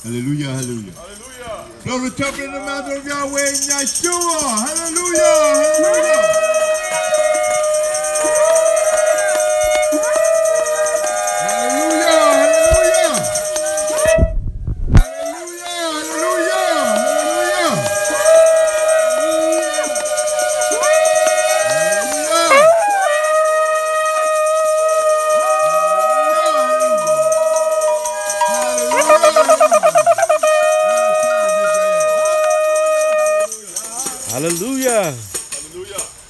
Hallelujah, hallelujah. Hallelujah. Blow the trumpet in the mouth of Yahweh and Yeshua. Hallelujah, hallelujah. Hallelujah.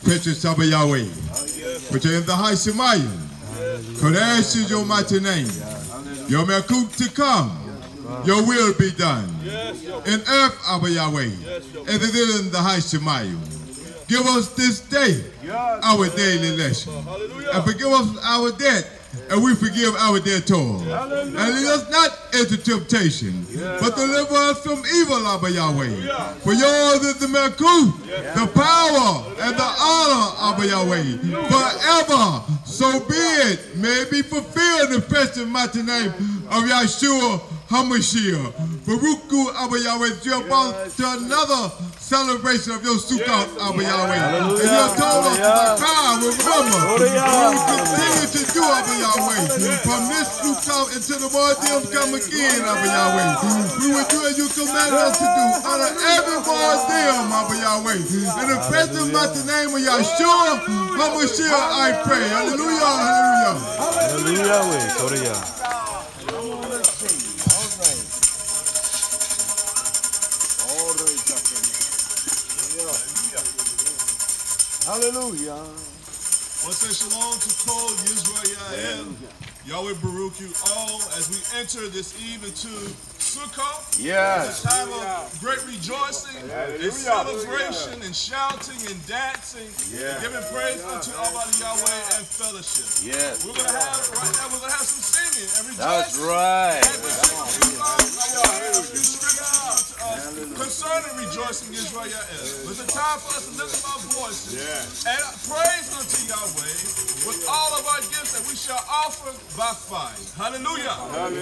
Precious of Yahweh, which are in the high Shemayim, Kodesh is your mighty name. Your Melkut to come, your will be done. In earth, Abba Yahweh, as it is in the high Shemayim. Give us this day our daily lesson, and forgive us our debt, and we forgive our debtors. And lead us not into temptation, but deliver us from evil, Abba Yahweh. For yours is the Melkut, the power, and the honor, Abba Yahweh, forever. So be it, may it be fulfilled in the precious mighty name of Yeshua HaMashiach. Baruchu, Abba Yahweh, you're about to another celebration of your Sukkot, Abba Yahweh. And you have told us by power, remember, we will continue to do, Abba Yahweh, from this Sukkot until the Moedim come again, Abba Yahweh. We will do as you commanded us to do, honor every Moedim, Abba Yahweh. In the precious mighty name of Yeshua HaMashiach, I pray. Hallelujah, hallelujah. Hallelujah. Hallelujah. One say shalom to Kol Yisrael. Yahweh Baruch you all as we enter this evening to Sukkot. Yes. A time of great rejoicing and celebration and shouting and dancing, and giving praise unto Almighty Yahweh and fellowship. Yes. We're gonna have some singing and rejoicing. That's right. Concerning rejoicing Israel, it's a time for us to lift up our voices and praise unto Yahweh with all of our gifts that we shall offer by fire. Hallelujah.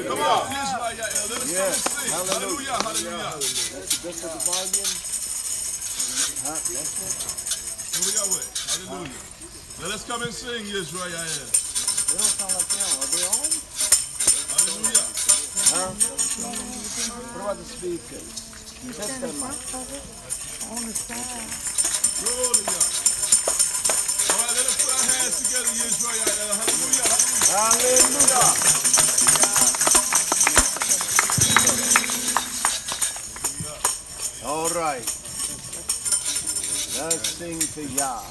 Come on, Israel, let us come and sing. Hallelujah, hallelujah. That's the volume. Hallelujah. Let us come and sing, Israel. They don't sound like them. Are they on? Hallelujah. What about the speakers? Test them out. On the side. Glory to God. All right, let us put our hands together, Israel. Hallelujah. Hallelujah. All right. Let's sing to Yah.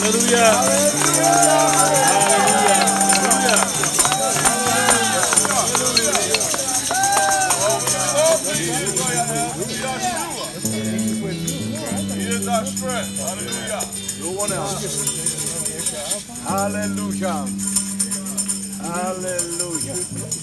Hallelujah. Hallelujah.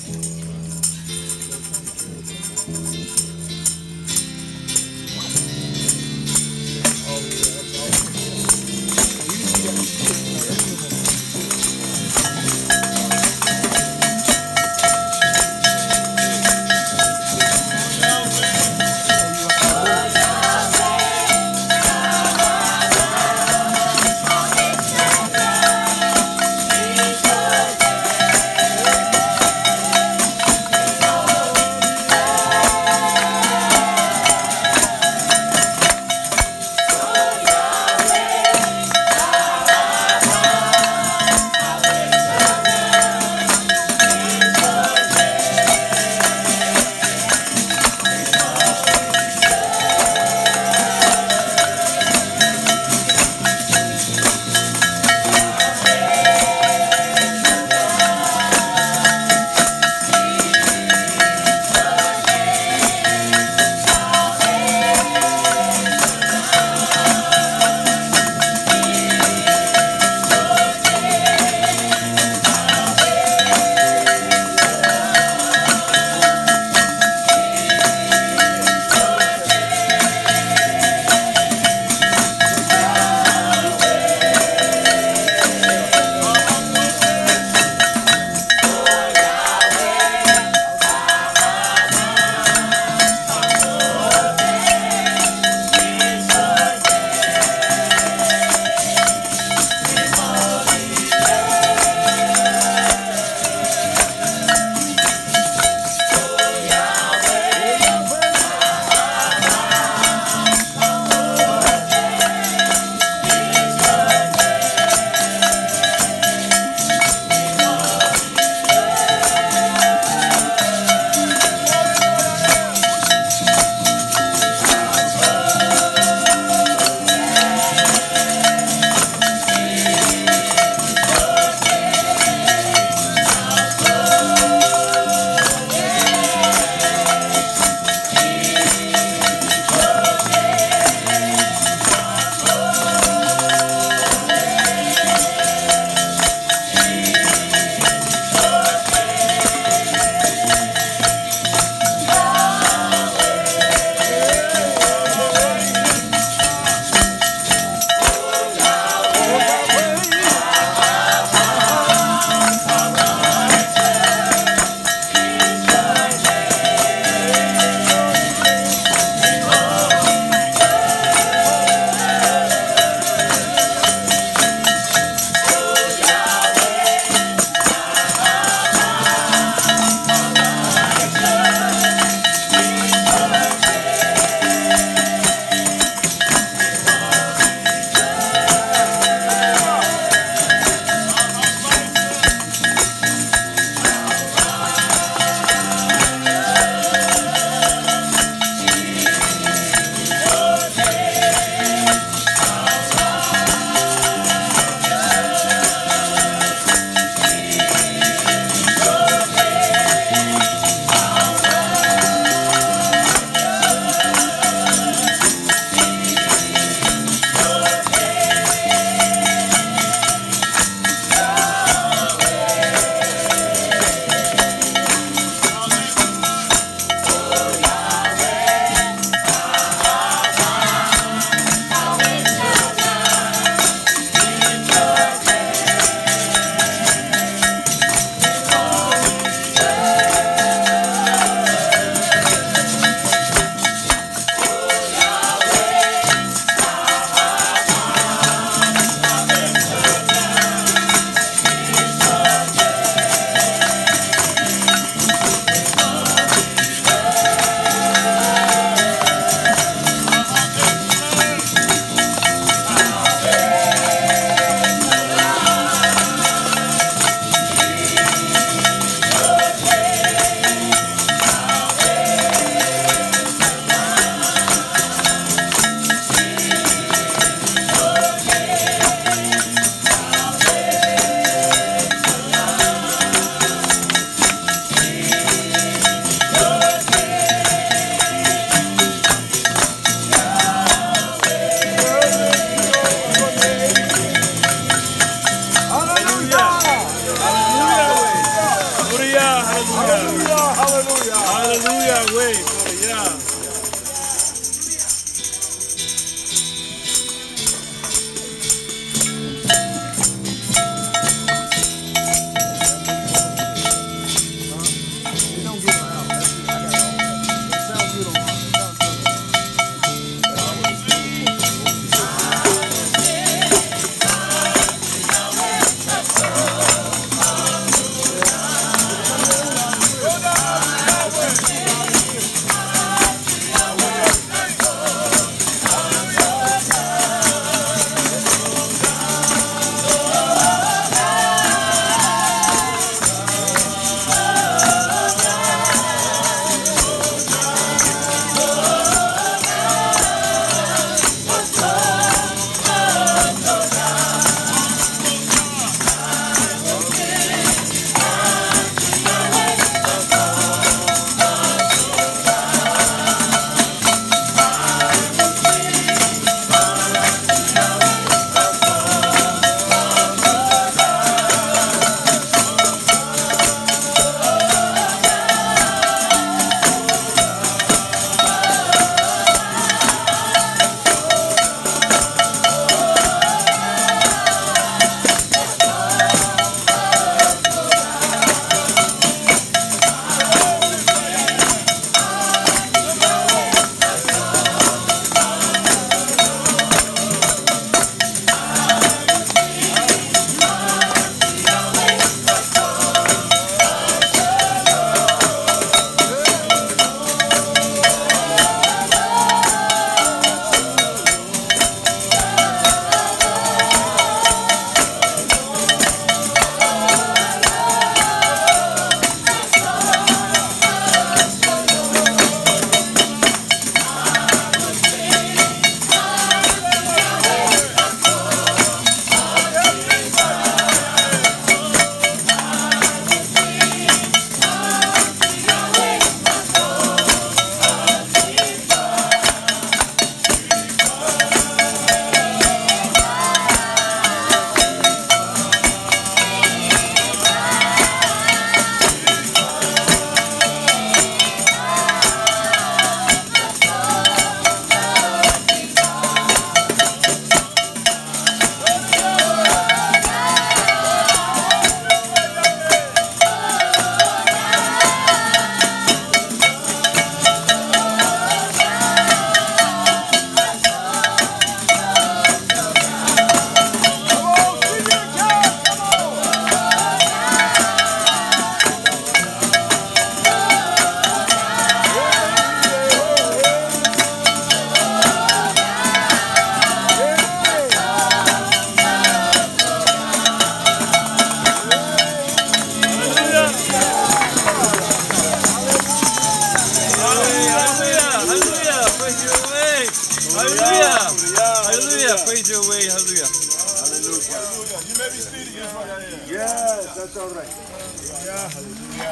Hallelujah. Praise your way. Hallelujah. Hallelujah. You may be seated, Israel. Yes, that's all right.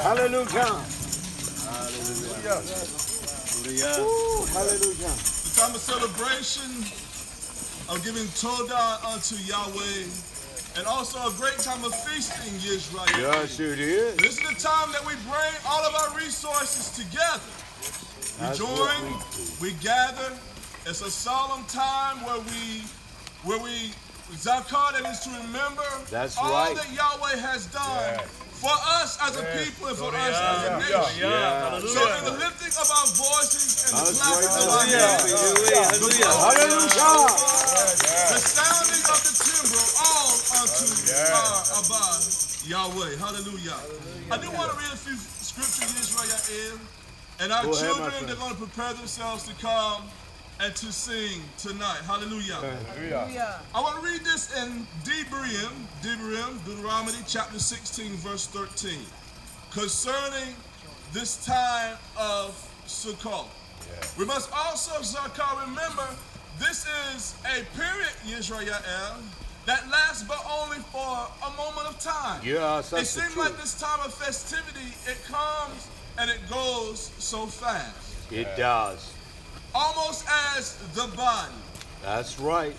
Hallelujah. Woo, hallelujah. The time of celebration of giving Todah unto Yahweh, and also a great time of feasting, Israel. Yes, it is. This is the time that we bring all of our resources together. We join, we gather. It's a solemn time where we zakah, that is to remember all that Yahweh has done for us as a people and for us as a nation. So in the lifting of our voices and the clapping of our hands, the sounding of the timbrel, all unto our Abba Yahweh. Hallelujah. I do want to read a few scriptures, Israel, and our children, they're going to prepare themselves to come and to sing tonight. Hallelujah. I want to read this in Deuteronomy chapter 16, verse 13, concerning this time of Sukkot. We must also, Zakah, remember, this is a period, Israel, that lasts but only for a moment of time. It seems like this time of festivity, it comes and it goes so fast. It does. Almost as the body. That's right.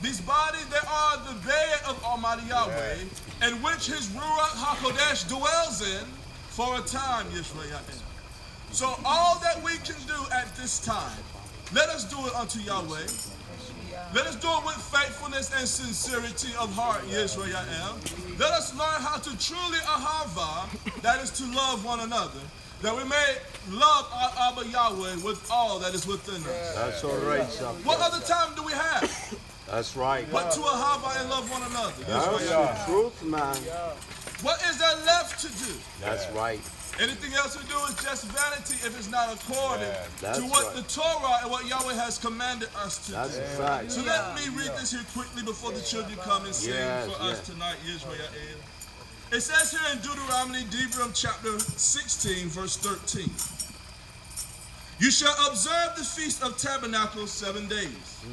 These bodies, they are the bed of Almighty Yahweh, in which His Ruach HaKodesh dwells in for a time, Yisrael. So all that we can do at this time, let us do it unto Yahweh. Let us do it with faithfulness and sincerity of heart, Yisrael. Let us learn how to truly ahava, that is to love one another, that we may love our Abba Yahweh with all that is within us. That's all right, son. What other time do we have? That's right. But to ahava and love one another. That's the truth, man. What is there left to do? That's right. Anything else we do is just vanity if it's not according to what the Torah and what Yahweh has commanded us to do. That's a fact. So let me read this here quickly before the children come and sing for us tonight, Israel. It says here in Deuteronomy chapter 16, verse 13. You shall observe the Feast of Tabernacles 7 days.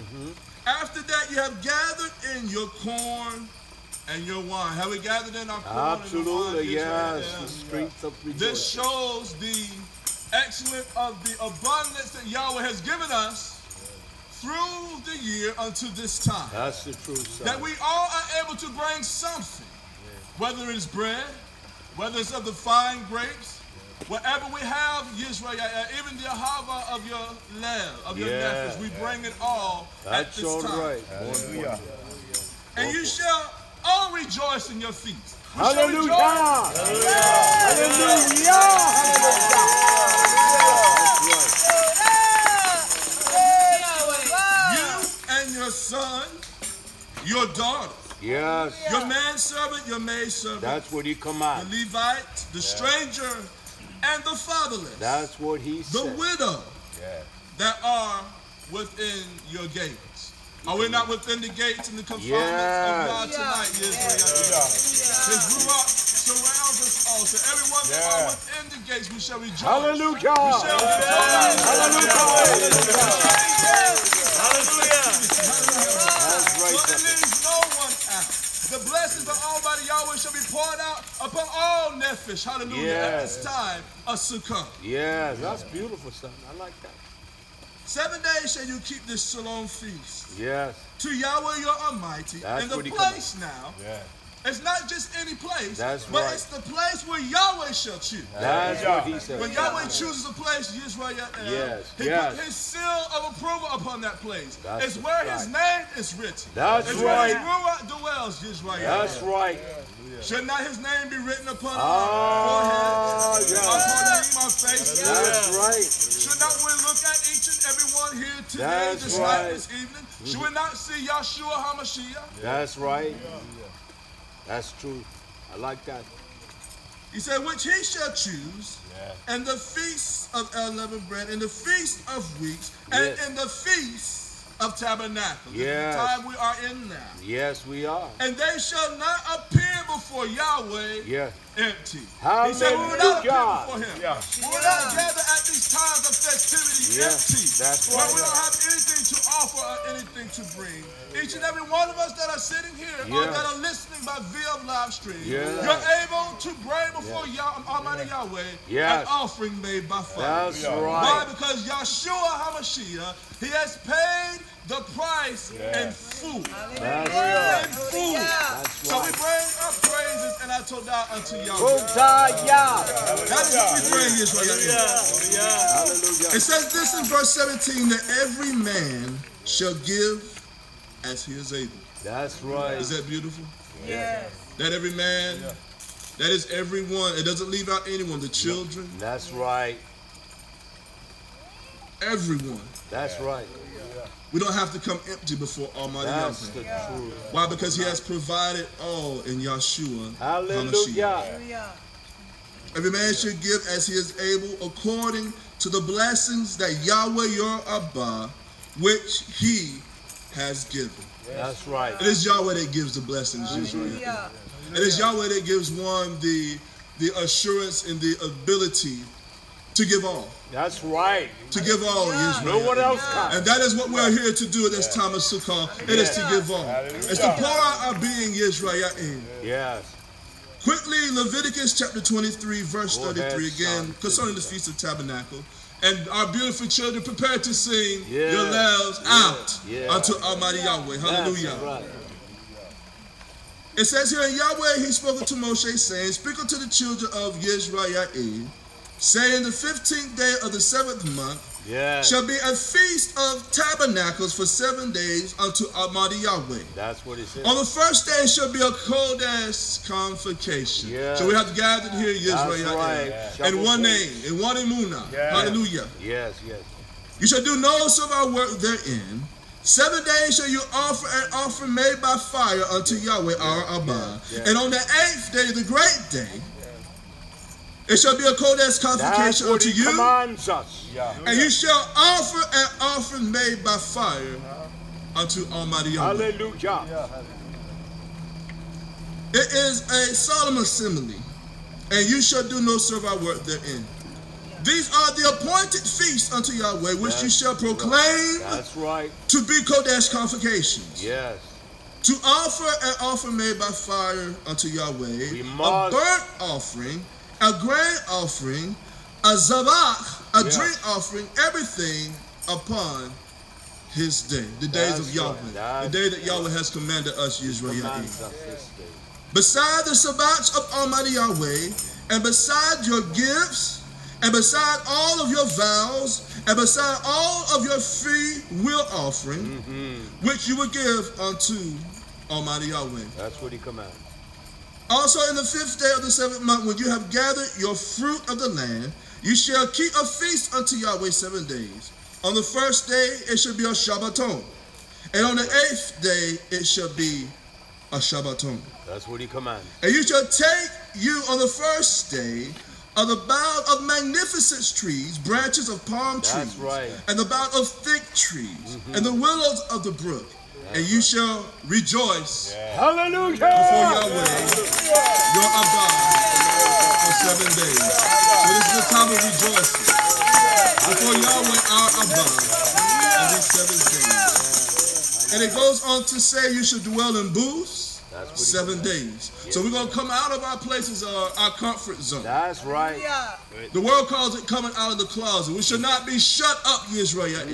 After that, you have gathered in your corn and your wine. Have we gathered in our corn and your wine? Absolutely, yes. The strength of rejoicing. This shows the excellence of the abundance that Yahweh has given us through the year unto this time. That's the truth, son. That we all are able to bring something, whether it's bread, whether it's of the fine grapes, whatever we have, Yisrael, even the ahava of your lamb, of your nefesh, we bring it all at this time. Right. And you shall all rejoice in your feast. Hallelujah! You and your son, your daughter, your manservant, your maidservant, that's what He commanded. the Levite, the stranger, and the fatherless. That's what He said. The widow that are within your gates. Are we not within the gates and the confinements of God tonight? His Ruach surrounds us all. So everyone that are within the gates, we shall rejoice. Hallelujah! We shall rejoice. Hallelujah! So it leaves no one out. The blessings of Almighty Yahweh shall be poured out upon all nefesh. Hallelujah! At this time of Sukkot. Yeah, that's beautiful, son. I like that. 7 days shall you keep this Shalom feast. Yes. To Yahweh your Almighty. That's and the what He place now, it's not just any place, but it's the place where Yahweh shall choose. That's what He said. When Yahweh chooses a place, Yisrael, He put His seal of approval upon that place. It's where His name is written. That's it's right. where His Ruach dwells, Yisrael. That's right. Should not His name be written upon our forehead, upon our face? That's right. Should not we look at each and every one here today, this night, this evening? Should we not see Yahshua HaMashiach? That's right. That's true. I like that. He said, which He shall choose, and the feast of unleavened bread, and the feast of weeks, and in the feast of tabernacles. Yes. The time we are in now. Yes, we are. And they shall not appear before Yahweh empty. Hallelujah. He said, we will not appear before Him. We will not gather at these times of festivity empty. That's where right. we don't have anything to offer or anything to bring Each and every one of us that are sitting here or that are listening by via live stream, you're able to bring before Almighty Yahweh an offering made by fire. That's right. Why? Because Yahshua HaMashiach, he has paid the price in full. In full. So we bring our praises and our todah unto Yahweh. That is what we bring, Israel. It says this in verse 17, that every man shall give as he is able. That's right. Is that beautiful? Yes. That every man, that is everyone. It doesn't leave out anyone. The children. That's right. Everyone. That's right. We don't have to come empty before Almighty Yahweh. That's the truth. Why? Because he has provided all in Yahshua. Hallelujah. Every man should give as he is able, according to the blessings that Yahweh your Abba, which he has given. That's right. It is Yahweh that gives the blessings, Israel. It is Yahweh that gives one the assurance and the ability to give all. That's right. To give all, Israel. No one else can. And that is what we're here to do at this time of Sukkot. It is to give all. It's to pour out our being, Israel. Yes. Quickly, Leviticus chapter 23, verse 33 again, concerning the Feast of Tabernacle. And our beautiful children prepare to sing your loves out unto Almighty Yahweh. Hallelujah. Right. It says here, in Yahweh he spoke unto Moshe, saying, speak unto the children of Israel, saying, the 15th day of the 7th month shall be a feast of tabernacles for 7 days unto Almighty Yahweh. That's what it says. On the first day shall be a Kodesh convocation. So we have gathered here, Israel, in one name, in one emunah. Hallelujah. Yes, yes. You shall do no servile work therein. 7 days shall you offer an offering made by fire unto Yahweh our Abba. And on the 8th day, the great day, it shall be a Kodesh convocation unto you. Commands us. And you shall offer an offering made by fire unto Almighty Yahweh. Hallelujah. It is a solemn assembly, and you shall do no servile work therein. These are the appointed feasts unto Yahweh, which you shall proclaim to be Kodesh convocations. Yes. To offer an offering made by fire unto Yahweh, a burnt offering, a grain offering, a zabach, a drink offering, everything upon his day, the days of Yahweh, the day that Yahweh has commanded us, Israel. Beside the Sabbats of Almighty Yahweh, and beside your gifts, and beside all of your vows, and beside all of your free will offering, which you will give unto Almighty Yahweh. That's what he commanded. Also in the 5th day of the 7th month, when you have gathered your fruit of the land, you shall keep a feast unto Yahweh 7 days. On the 1st day, it shall be a Shabbaton. And on the 8th day, it shall be a Shabbaton. That's what he commanded. And you shall take you on the 1st day of the bough of magnificent trees, branches of palm trees, and the bough of thick trees, and the willows of the brook. And you shall rejoice Hallelujah before Yahweh, your Abba, for 7 days. So this is the time of rejoicing before Yahweh, our Abba, on these 7 days. And it goes on to say you should dwell in booths 7 days. So we're going to come out of our places, our comfort zone. That's right. The world calls it coming out of the closet. We should not be shut up, Israel.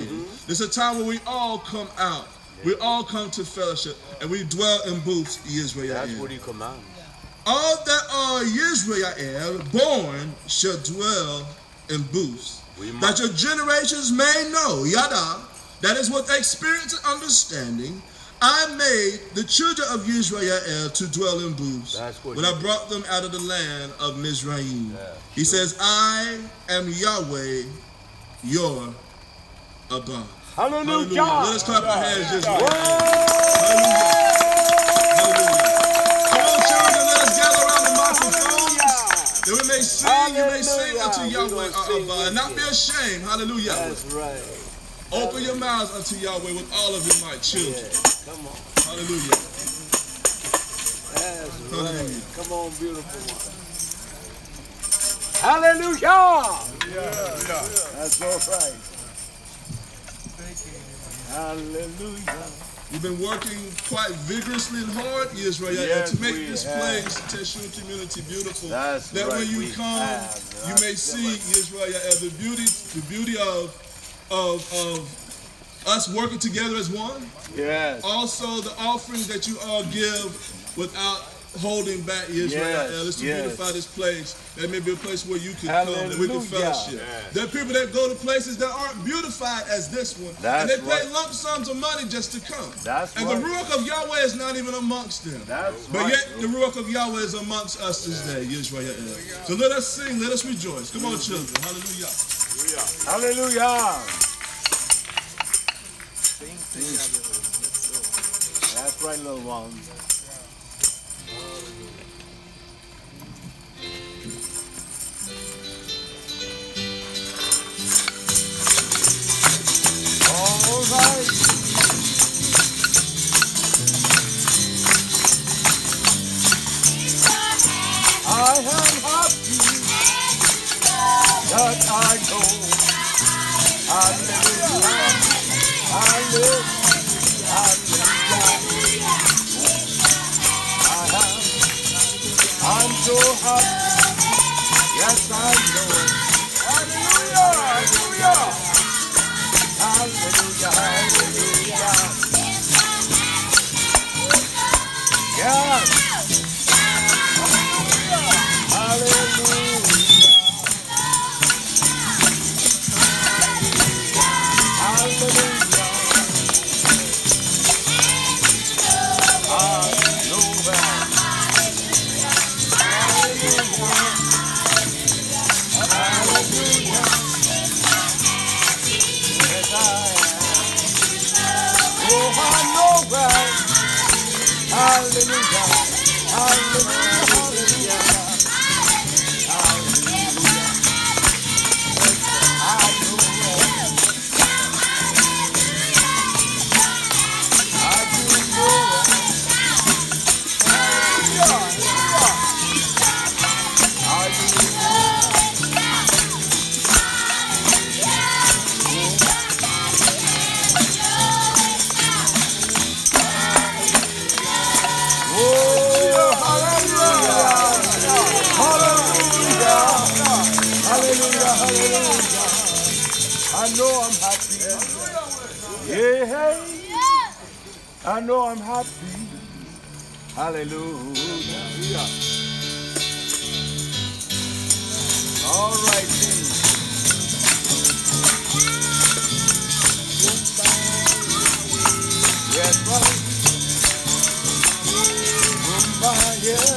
This is a time where we all come out. We all come to fellowship, and we dwell in booths, Israel. That's what he commands. All that are Israel born shall dwell in booths, that your generations may know, yada, that is with experience and understanding, I made the children of Israel to dwell in booths when I brought them out of the land of Mizraim. He says, I am Yahweh, your Abba. Hallelujah. Let us clap our hands just right. Hallelujah. Hallelujah. Come on, children, let us gather around the microphones that we may sing, you may sing unto Yahweh our Abba, and not be ashamed. Hallelujah. That's right. Open your mouths unto Yahweh with all of your might, children. Come on. Hallelujah. That's Hallelujah. Right. Come on, beautiful one. Hallelujah. That's all right. Hallelujah. You've been working quite vigorously and hard, Israel, Yes, to make we this have. place, the Teshuvah community, beautiful. That's that right, when you we come, have. you may That's see, Israel, the beauty of us working together as one. Yes. Also, the offerings that you all give without holding back, Israel. Let's beautify this place. That may be a place where you can come and we can fellowship. Yes. There are people that go to places that aren't beautified as this one. That's and they pay right. lump sums of money just to come. That's and right. the Ruach of Yahweh is not even amongst them. That's but right. yet the Ruach of Yahweh is amongst us this day, Israel. So let us sing, let us rejoice. Come on, children. Hallelujah. Hallelujah. That's right, little one. All right. I am happy that I know. Hallelujah. I'm so happy. Yes, I know. Hallelujah. Hallelujah. Hallelujah. Yes. Hallelujah. I know I'm happy. Yeah. I know I'm happy. Hallelujah. All right, then. Yes, right. Yeah.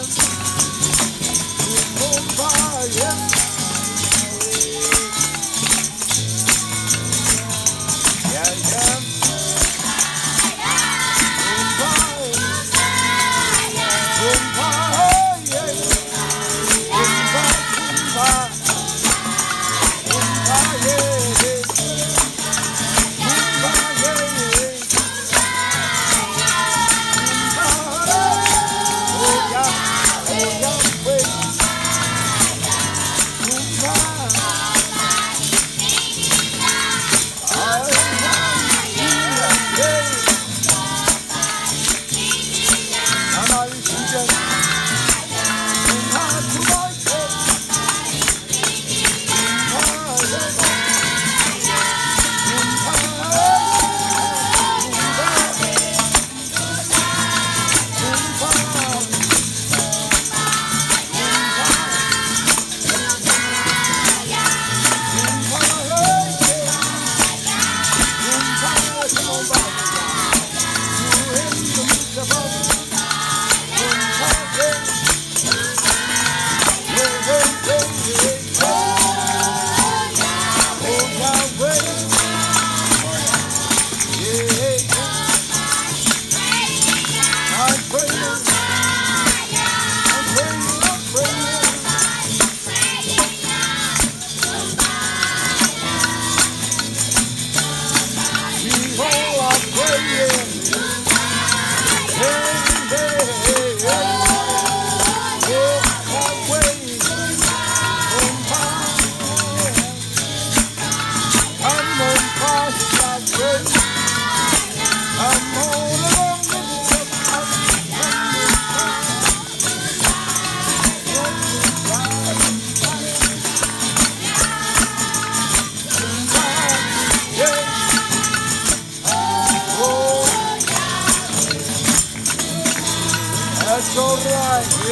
That's all right.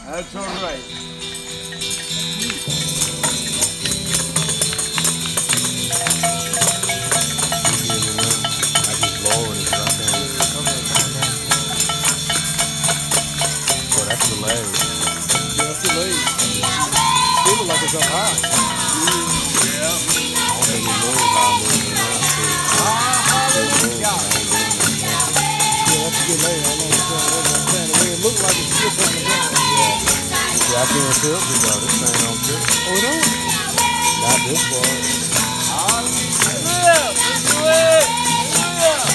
That's all right. That's the leg. That's the leg. Feels like it's up high. I don't think it moves how I move it around. Hallelujah. Yeah, that's a good leg. I don't understand the way it looks like it's just on the ground. Yeah, I can't tilt it though. This thing don't tilt. Oh, no? Not this far. Hallelujah. Do it. Hallelujah.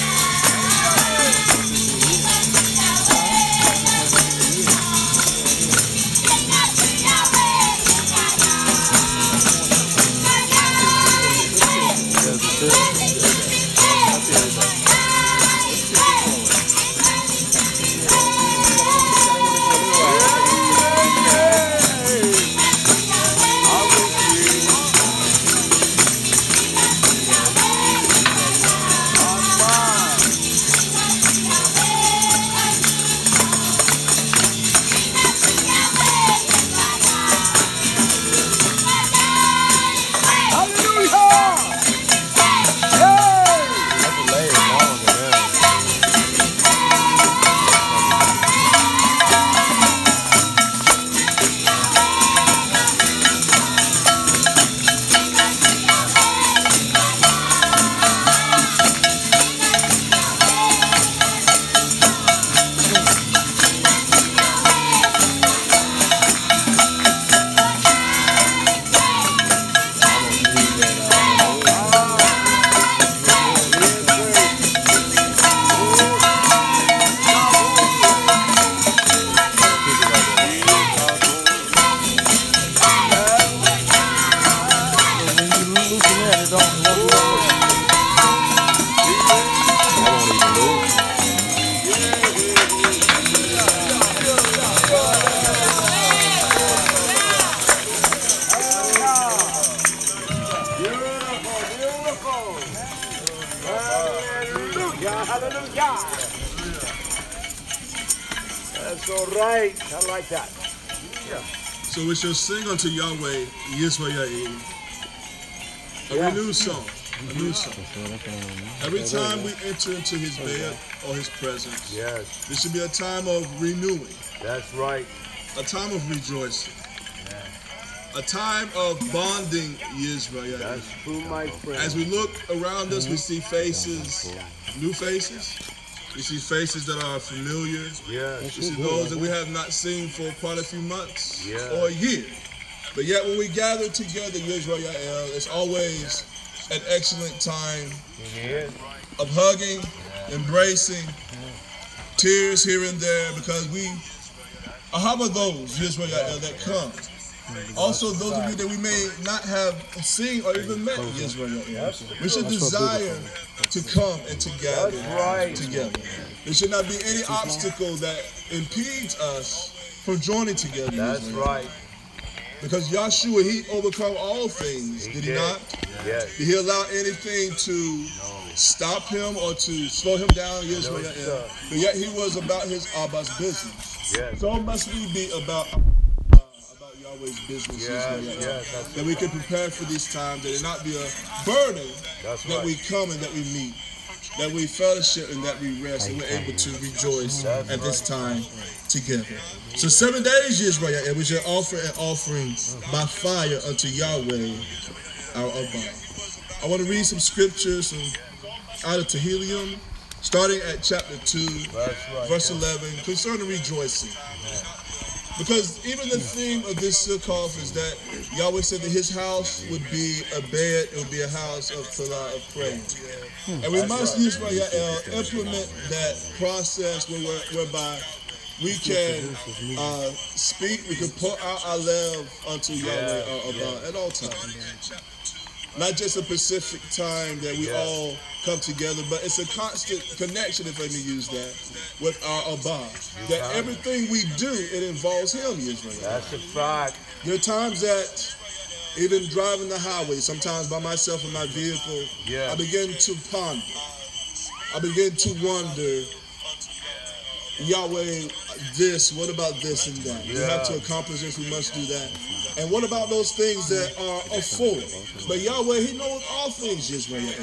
That's all right. I like that. So we shall sing unto Yahweh, Yisrael, a renewed song. A new song. Every time we enter into his bed or his presence, Yes. there should be a time of renewing, That's right. a time of rejoicing, a time of bonding, Israel. That's true, my friend. As we look around us, we see faces, new faces. We see faces that are familiar. Yes. We see those that we have not seen for quite a few months Yeah. or a year. But yet when we gather together, Israel, it's always an excellent time It is. of hugging, embracing, tears here and there, because we have those, Israel, that come. Also, those of you that we may not have seen or even met, Israel, we should desire to come and to gather together. There should not be any obstacle that impedes us from joining together. That's Israel. right. Because Yahshua, he overcome all things, did he not? Yes. Did he allow anything to stop him or to slow him down? Israel, but yet he was about his Abba's business. Yes. So must we be about Yahweh's business, Israel, Yes. that we can prepare for these times, that it not be a burden That's that right. we come and that we meet, that we fellowship and that we rest, and we're able to rejoice at this time together. So 7 days, Israel, and we shall offer an offering by fire unto Yahweh, our Abba. I want to read some scriptures out of Tehillim, starting at chapter 2, verse 11, concerning rejoicing. Because even the theme of this Sukkot is that Yahweh said that his house would be a bed, it would be a house of Salah, of prayer. And we must, Israel, implement that process whereby we can speak, we can pour out our love unto Yahweh at all times. Not just a specific time that we all come together, but it's a constant connection, if I may use that, with our Abba. That everything we do, it involves him, Israel. That's a fact. There are times that even driving the highway, sometimes by myself in my vehicle, I begin to ponder. I begin to wonder, Yahweh, this, what about this and that? We have to accomplish this, we must do that. And what about those things that are afore? But Yahweh, he knows all things, Israel.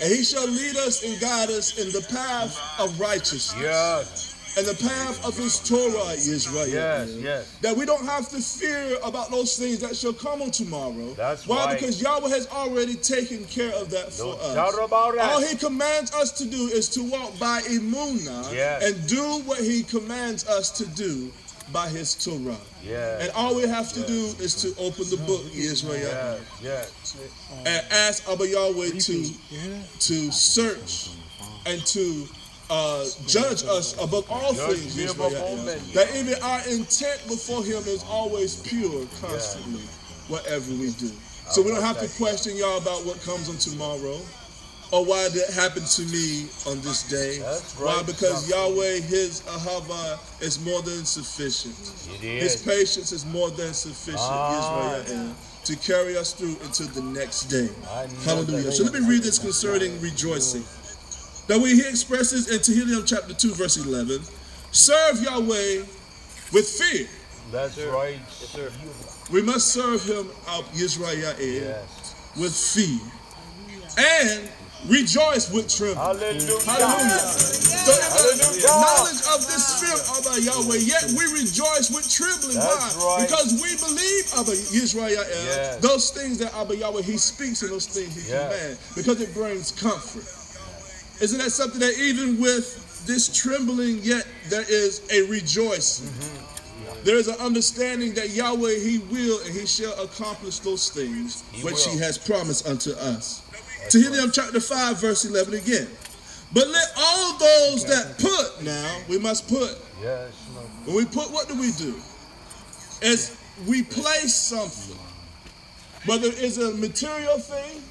And he shall lead us and guide us in the path of righteousness. Yes. And the path of his Torah, Israel. Yes. That we don't have to fear about those things that shall come on tomorrow. That's Why? right. Because Yahweh has already taken care of that for us. Doubt about that. All he commands us to do is to walk by Emunah and do what he commands us to do by his Torah. And all we have to do is to open the book, Israel, and ask Abba Yahweh to search and to judge us above all things, Israel. That even our intent before him is always pure, constantly, whatever we do. So we don't have to question y'all about what comes on tomorrow, or why that happened to me on this day. Why? Because Yahweh, his Ahava is more than sufficient. His patience is more than sufficient, Israel, to carry us through into the next day. Hallelujah. So let me read this concerning rejoicing. That we he expresses in Tehillim chapter 2, verse 11, serve Yahweh with fear. That's right. Yes, sir. We must serve him, Israel, with fear. And rejoice with trembling. Hallelujah. So knowledge of this fear of Yahweh, yet we rejoice with trembling. Why? Because we believe of Israel, those things that Abba Yahweh, he speaks and those things he commands, because it brings comfort. Isn't that something that even with this trembling, yet there is a rejoicing? There is an understanding that Yahweh, he will and he shall accomplish those things which he has promised unto us. Tehillim chapter 5, verse 11 again. But let all those that put, now, we must put. When we put, what do? As we place something, whether it's a material thing,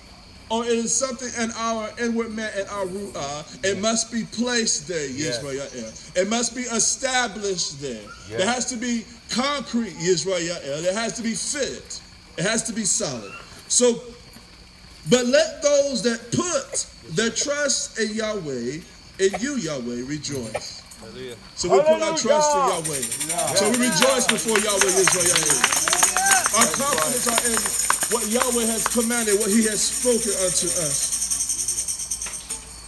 or it is something in our inward man and our ru'ah, it must be placed there, Israel. It must be established there. There has to be concrete, Israel. It has to be fitted. It has to be solid. So, but let those that put their trust in Yahweh, in you, Yahweh, rejoice. So we put our trust in Yahweh. So we rejoice before Yahweh Israel. Our confidence are in what Yahweh has commanded, what he has spoken unto us.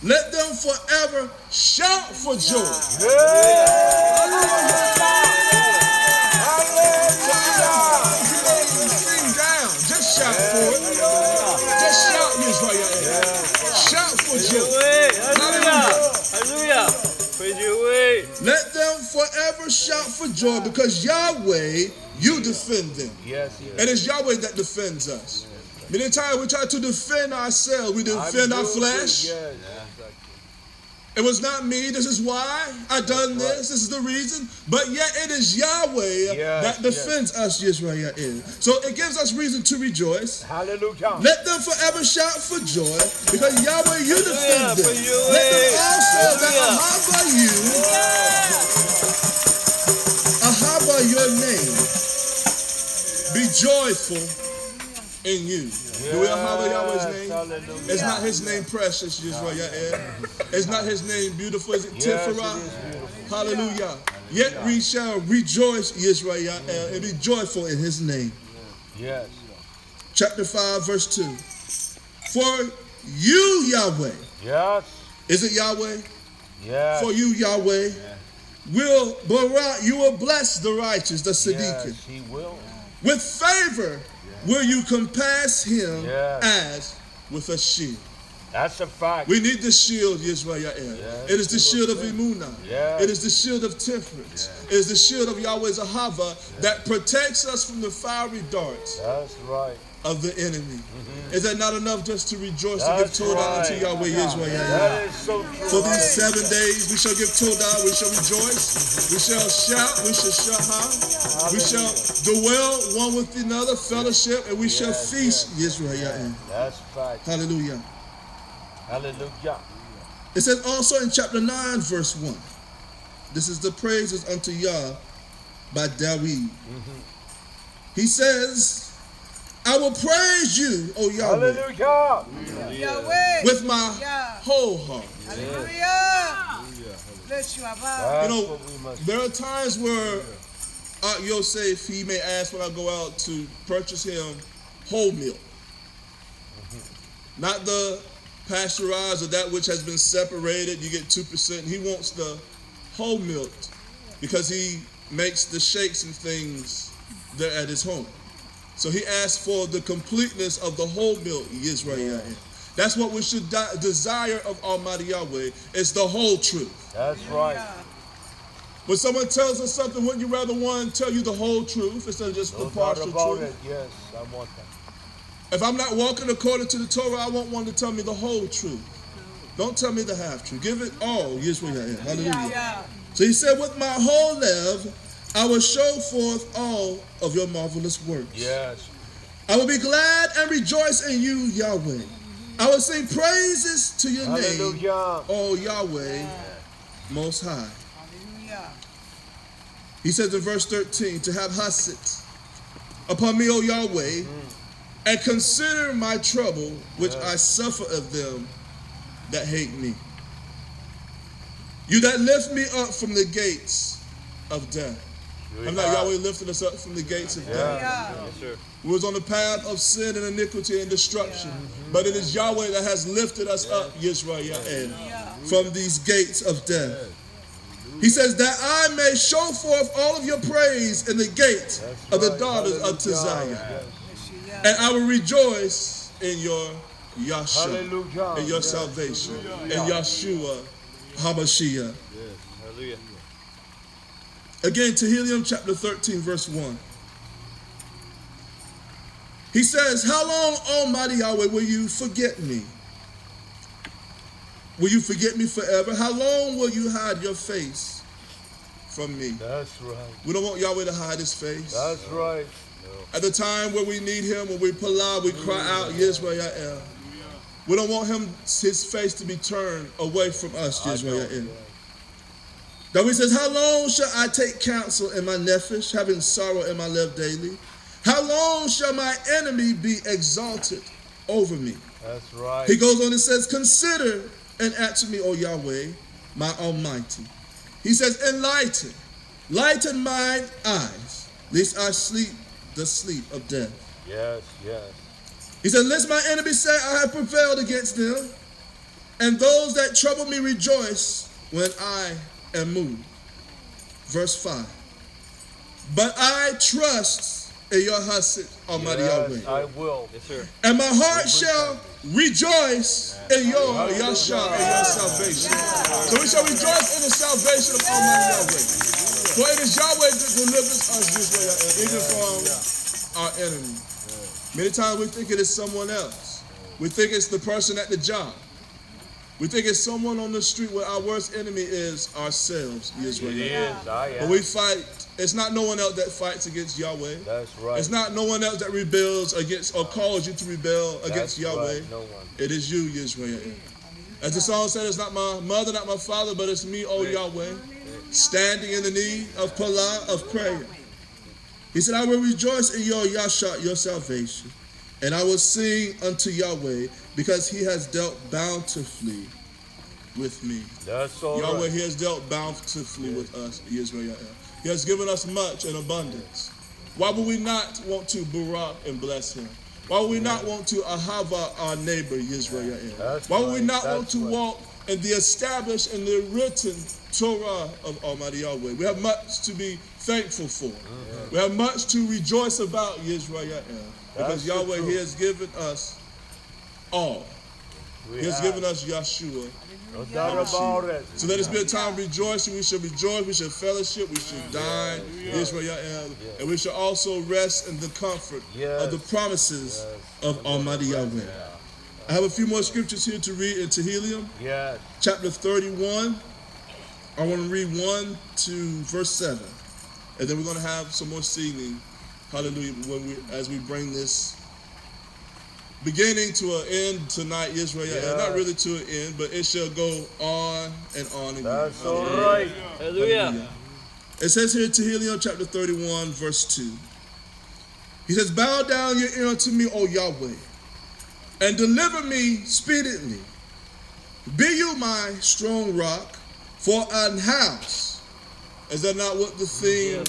Let them forever shout for joy. Sing down. Just shout for it. Just shout, Israel. Shout for joy. Hallelujah. Praise Yahweh. Let them forever shout for joy because Yahweh, you defend them. Yes. And it's Yahweh that defends us. Many times we try to defend ourselves. We defend our flesh. It was not me. This is why I done this. This is the reason. But yet it is Yahweh that defends us, Israel. So it gives us reason to rejoice. Hallelujah. Let them forever shout for joy because Yahweh, you defend them. Let them also that ahava your name, be joyful in you. Do we ahava Yahweh's name? Hallelujah. It's not his name precious, Israel. It's not his name beautiful. Is it Tifera? Hallelujah. Yet we shall rejoice, Israel, and be joyful in his name. Yes. Chapter 5, verse 2. For you, Yahweh. Yes. Is it Yahweh? Yes. For you, Yahweh, you will bless the righteous, the Siddiqui. Yes, he will. With favor will you compass him as with a shield. That's a fact. We need the shield, Israel. It is the shield of Emunah. It is the shield of temperance. It is the shield of Yahweh's Ahava that protects us from the fiery darts of the enemy. Is that not enough just to rejoice and give Todah unto Yahweh Israel? That is so true. For these 7 days we shall give Todah, we shall rejoice, we shall shout, we shall shahah, we shall dwell one with another, fellowship, and we shall feast Israel. That's fact. Hallelujah. Hallelujah. It says also in chapter 9, verse 1. This is the praises unto Yah by David. He says, I will praise you, O Yahweh, Hallelujah. with my whole heart. Hallelujah. Bless you, Abba. You know, there are times where Yosef, he may ask when I go out to purchase him whole milk. Not the pasteurized or that which has been separated. You get 2%. He wants the whole milk because he makes the shakes and things there at his home. So he asked for the completeness of the whole milk, Israel. That's what we should desire of Almighty Yahweh. It's the whole truth. That's right. When someone tells us something, wouldn't you rather one tell you the whole truth instead of just the partial truth? Yes, I want that. If I'm not walking according to the Torah, I want one to tell me the whole truth. Don't tell me the half truth. Give it all, Israel. Hallelujah. So he said, with my whole love, I will show forth all of your marvelous works. Yes. I will be glad and rejoice in you, Yahweh. I will sing praises to your name, O Yahweh, Most High. He says in verse 13, to have hasit upon me, O Yahweh, and consider my trouble, which I suffer of them that hate me. You that lift me up from the gates of death. I'm not Yahweh lifting us up from the gates of death. Yes, sir. We was on the path of sin and iniquity and destruction. But it is Yahweh that has lifted us up, Yisrael, from these gates of death. He says that I may show forth all of your praise in the gates of the daughters of Zion. And I will rejoice in your Yahshua, in your salvation, in Yahshua HaMashiach. Hallelujah. Again, Tehillim chapter 13, verse 1. He says, how long, Almighty Yahweh, will you forget me? Will you forget me forever? How long will you hide your face from me? That's right. We don't want Yahweh to hide his face. That's right. At the time where we need him, when we pull out, we cry out, Yisrael. We don't want his face to be turned away from us, Yisrael. David says, how long shall I take counsel in my nephesh, having sorrow in my love daily? How long shall my enemy be exalted over me? That's right. He goes on and says, consider and answer me, O Yahweh, my Almighty. He says, lighten mine eyes, lest I sleep the sleep of death. Yes, yes. He said, lest my enemies say I have prevailed against them, and those that trouble me rejoice when I am moved. Verse 5. But I trust in your Hesed, Almighty Yahweh. I will. Yes, sir. And my heart shall rejoice in your Yasha, in your salvation. So we shall rejoice in the salvation of Almighty Yahweh. For it is Yahweh that delivers us this way, even from our enemy. Many times we think it is someone else. We think it's the person at the job. We think it's someone on the street where our worst enemy is ourselves, Israel. It is. But we fight. It's not no one else that fights against Yahweh. That's right. It's not no one else that rebels against or calls you to rebel against Yahweh. Right. No one. It is you, Israel. As the song said, it's not my mother, not my father, but it's me, O Yahweh, standing in the need of Palah, of prayer. He said, I will rejoice in your Yasha, your salvation, and I will sing unto Yahweh, because he has dealt bountifully with me. That's all Yahweh, right. he has dealt bountifully with us, Israel. He has given us much in abundance. Why would we not want to barak and bless him? Why would we not want to ahava our neighbor, Israel? Why would we not want to walk in the established and the written Torah of Almighty Yahweh? We have much to be thankful for. We have much to rejoice about, Israel. Because Yahweh, he has given us all. He has given us Yeshua. No doubt about it. So let us be a time of rejoicing. We should rejoice. We should fellowship. We should dine. Israel. And we should also rest in the comfort of the promises of Almighty Yahweh. I have a few more scriptures here to read in Tehillim. Yes. Chapter 31. I want to read 1 to verse 7. And then we're going to have some more singing. Hallelujah. As we bring this beginning to an end tonight, Israel. Not really to an end, but it shall go on and on again. That's all right. Hallelujah. It says here, Tehillim chapter 31, verse 2. He says, bow down your ear unto me, O Yahweh, and deliver me speedily. Be you my strong rock for an house. Is that not what the theme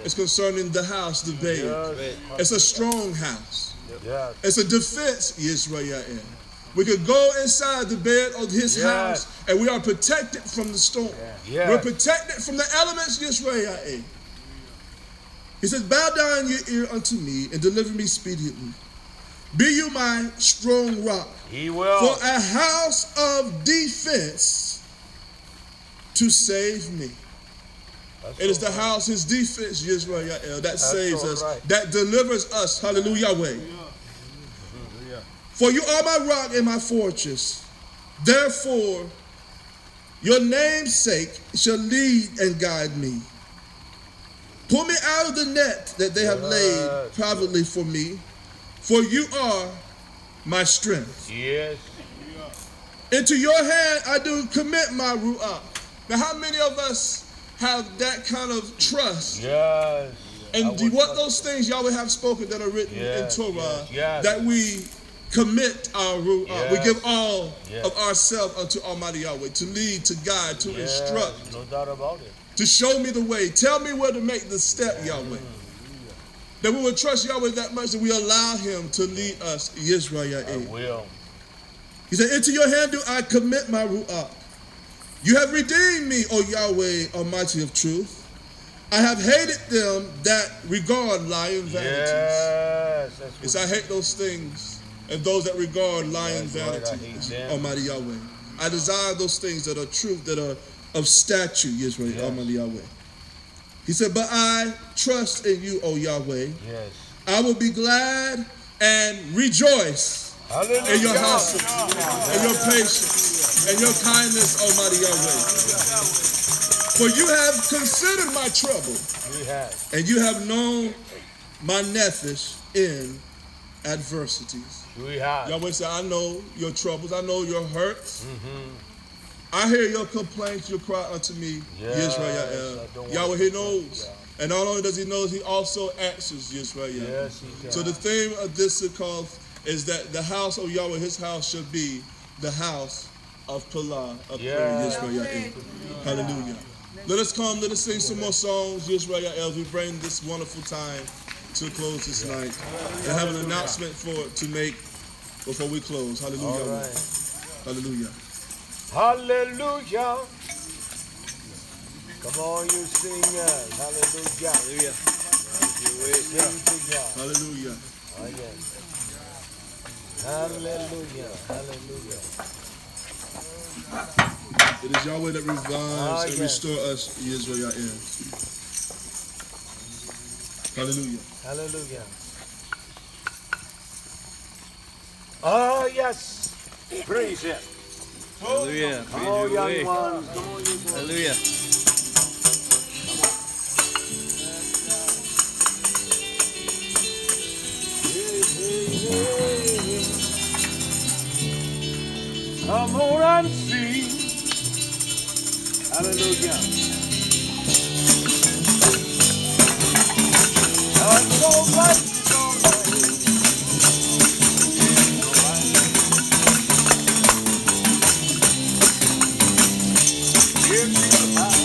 is concerning the house, the bed? It's a strong house. It's a defense, Israel. We could go inside the bed of his house and we are protected from the storm. We're protected from the elements, Israel. He says, bow down your ear unto me and deliver me speedily. Be you my strong rock. He will. For a house of defense to save me. It is the house, his defense, Israel, that saves us, that delivers us. Hallelujah. For you are my rock and my fortress. Therefore, your name's sake shall lead and guide me. Pull me out of the net that they have laid privately for me. For you are my strength. Yes. Into your hand I do commit my ru'ah. Now, how many of us have that kind of trust? Yes. And what those things Yahweh have spoken that are written in Torah, that we commit our ru'ah. We give all of ourselves unto Almighty Yahweh to lead, to guide, to instruct. No doubt about it. To show me the way. Tell me where to make the step, Yahweh. That we will trust Yahweh that much that we allow him to lead us, Israel. I will. He said, into your hand do I commit my ru'ah. You have redeemed me, O Yahweh, Almighty of truth. I have hated them that regard lying vanities. Yes. Yes, I hate those things and those that regard lying vanities, Almighty Yahweh. I desire those things that are truth, that are of statute, Israel, Almighty Yahweh. He said, but I trust in you, O Yahweh. Yes. I will be glad and rejoice in your house, and your patience, and your kindness, Almighty Yahweh. For you have considered my trouble, and you have known my nephesh in adversities. Yahweh said, I know your troubles, I know your hurts. I hear your complaints, your cry unto me, Israel. Yahweh, he knows. And not only does he know, he also answers, Israel. So the theme of this Sukkot is that the house of Yahweh, his house, should be the house of Palah, of prayer, Israel. Hallelujah. Let us come, let us sing some more songs, Israel, as we bring this wonderful time to a close this night. And have an announcement to make before we close. Hallelujah. All right. Hallelujah. Hallelujah. Come on, you singers. Hallelujah. Hallelujah. Sing to God. Hallelujah. Oh, yes. Hallelujah. Hallelujah. It is Yahweh that revives and yes. restores us, Israel. Hallelujah. Hallelujah. Oh, yes. Praise Him. Hallelujah. Come on, young ones. Come on, you boys. Hallelujah. Come on and sing. Hallelujah. It's all right. It's all right. Give me the power.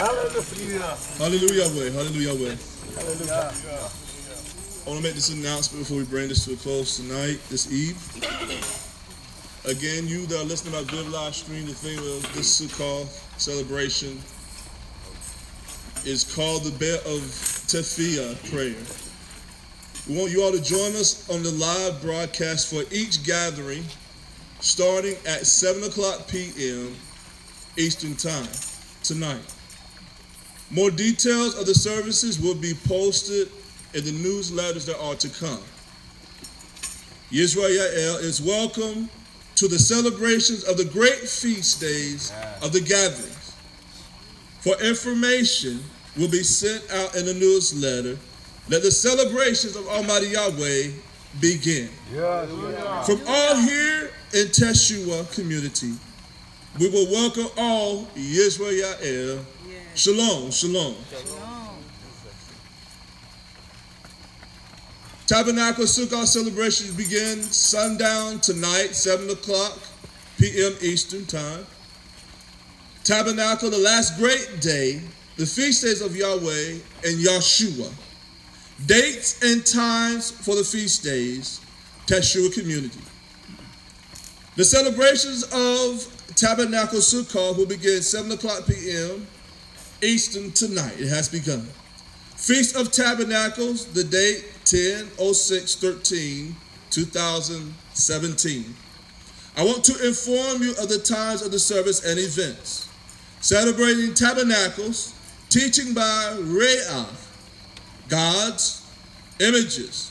Hallelujah. Hallelujah way. Hallelujah way. Hallelujah. I want to make this announcement before we bring this to a close tonight, this eve. Again, you that are listening by good live stream, the theme of this Sukkot celebration is called the Bed of Tefillah prayer. We want you all to join us on the live broadcast for each gathering starting at 7 o'clock p.m. Eastern Time tonight. More details of the services will be posted in the newsletters that are to come. Yisrael is welcome to the celebrations of the great feast days of the gatherings. For information will be sent out in the newsletter. Let the celebrations of Almighty Yahweh begin. From all here in Teshua community, we will welcome all Yisrael. Shalom, shalom. Tabernacle-Sukkot celebrations begin sundown tonight, 7 o'clock p.m. Eastern Time. Tabernacle, the last great day, the feast days of Yahweh and Yahshua. Dates and times for the feast days, Teshua community. The celebrations of Tabernacle-Sukkot will begin 7 o'clock p.m. Eastern tonight. It has begun. Feast of Tabernacles, the date 10/06/13/2017. I want to inform you of the times of the service and events. Celebrating Tabernacles, teaching by Re'ah, gods, images,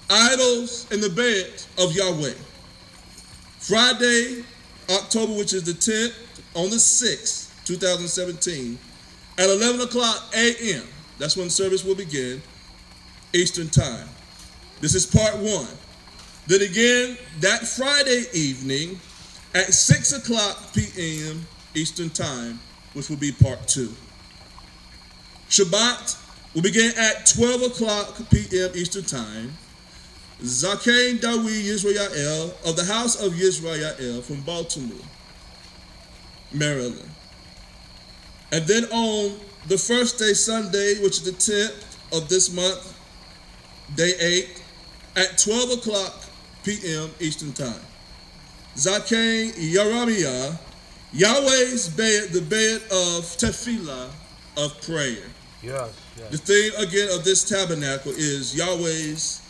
idols in the bed of Yahweh. Friday, October, which is the 10th, on the 6th, 2017, at 11 o'clock a.m. That's when service will begin, Eastern Time. This is part 1. Then again, that Friday evening at 6 o'clock p.m. Eastern Time, which will be part 2. Shabbat will begin at 12 o'clock p.m. Eastern Time. Zakein Dawi Yisrael of the House of Yisrael from Baltimore, Maryland. And then on the first day, Sunday, which is the 10th of this month, day 8, at 12 o'clock p.m. Eastern Time. Zakein Yeremiah, Yahweh's bed, the bed of tefillah, of prayer. Yes. The theme again of this tabernacle is Yahweh's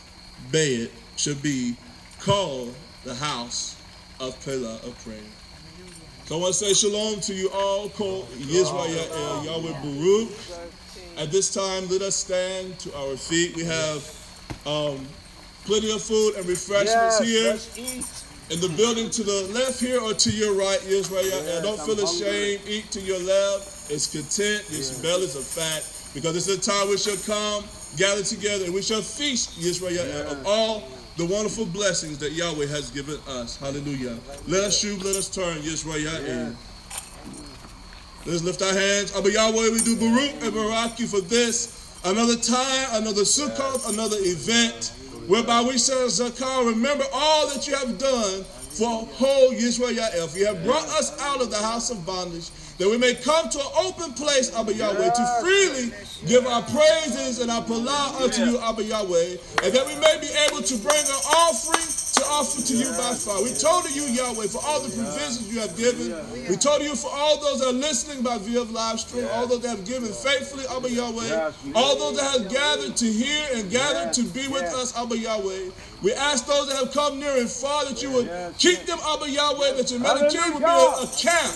bed should be called the house of Pelah, of prayer. So I want to say shalom to you all, called Yisrael, Yahweh Baruch. At this time, let us stand to our feet. We have plenty of food and refreshments here in the building to the left here or to your right, Yisrael. Don't feel ashamed. Eat to your left. It's content. Your bellies are fat. Because it's a time we shall come, gather together, and we shall feast, Yisrael, of all the wonderful blessings that Yahweh has given us. Hallelujah. Let us shoot, let us turn, Yisrael. Let's lift our hands. Abba Yahweh, we do Baruch and Barak you for this. Another time, another Sukkot, another event, whereby we shall Zakar, remember all that you have done for whole Yisrael. You have brought us out of the house of bondage, that we may come to an open place, Abba Yahweh, to freely give our praises and our palah unto you, Abba Yahweh, and that we may be able to bring an offering to offer to you by fire. We told you, Yahweh, for all the provisions you have given. We told you for all those that are listening by via of live stream, all those that have given faithfully, Abba Yahweh, all those that have gathered to hear and gathered to be with us, Abba Yahweh. We ask those that have come near and far that you would keep them, Abba Yahweh, that your meditation would be a camp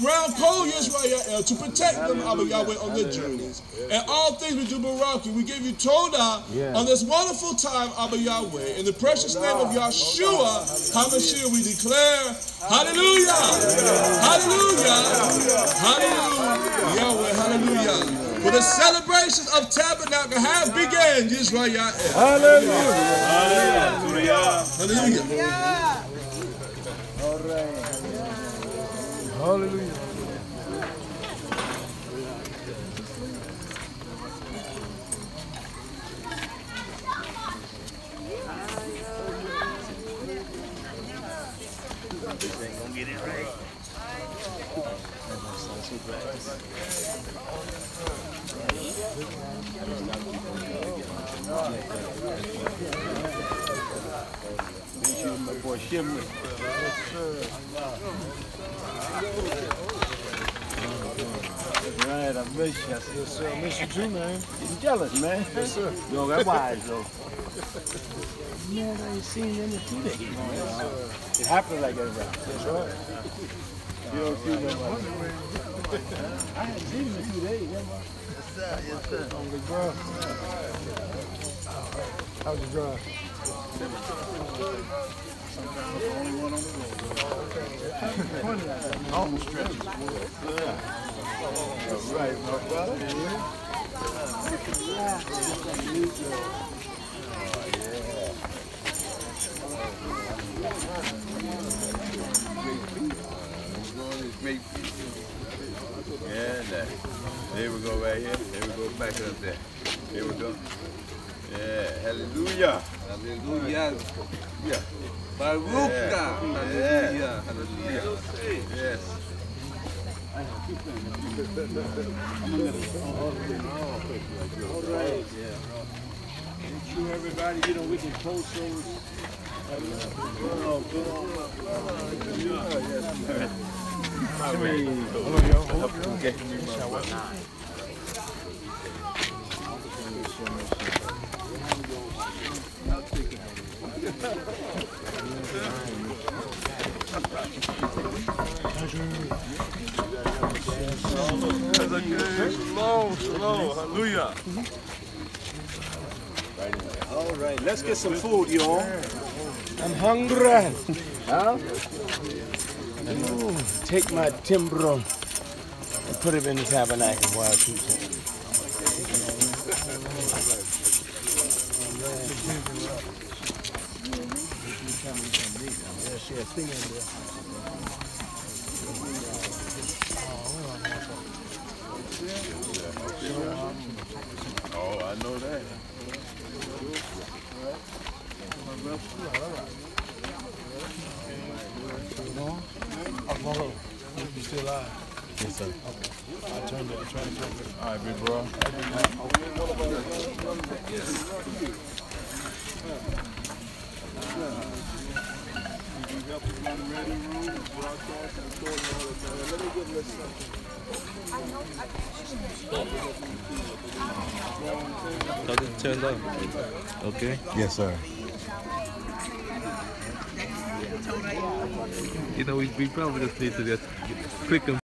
around Kol Yisrael to protect them, Abba Yahweh, on their journeys. And all things we do Barak you. We give you Todah on this wonderful time, Abba Yahweh. In the precious name of Yahshua HaMashiach, we declare, hallelujah, hallelujah, hallelujah, Yahweh, hallelujah. For the celebrations of Tabernacle have begun, Yisrael. Hallelujah. Hallelujah. Hallelujah. All right. Hallelujah. My boy Shimmy. Right, I miss you. Yes, sir. I miss you too, man. You jealous, man. Yes, sir. Yo, that's wise, though. Man, I ain't seen him in 2 days, man. It happens like that, right? That's right. You don't see nobody. I haven't seen him in 2 days, yeah, man. Yes, sir. Yes, sir. On the ground. How's the drive? Only one on the road. Almost stretches. That's right, my brother. Yeah, there we go right here. There we go back up there. Here we go. Yeah, hallelujah. Hallelujah. Yeah. Baruchna. Hallelujah. Hallelujah. Yes. All right. Yeah. Make sure everybody, we can post those. Shalom. Hallelujah. All right, let's get some food, y'all. I'm hungry. Huh? Ooh, take my timber and put it in the tabernacle while I keep it. Oh, I know that. You still alive? Yes, sir. I turned it. All right, big bro. Turned up. Okay. Yes, sir. We probably just need to get quick and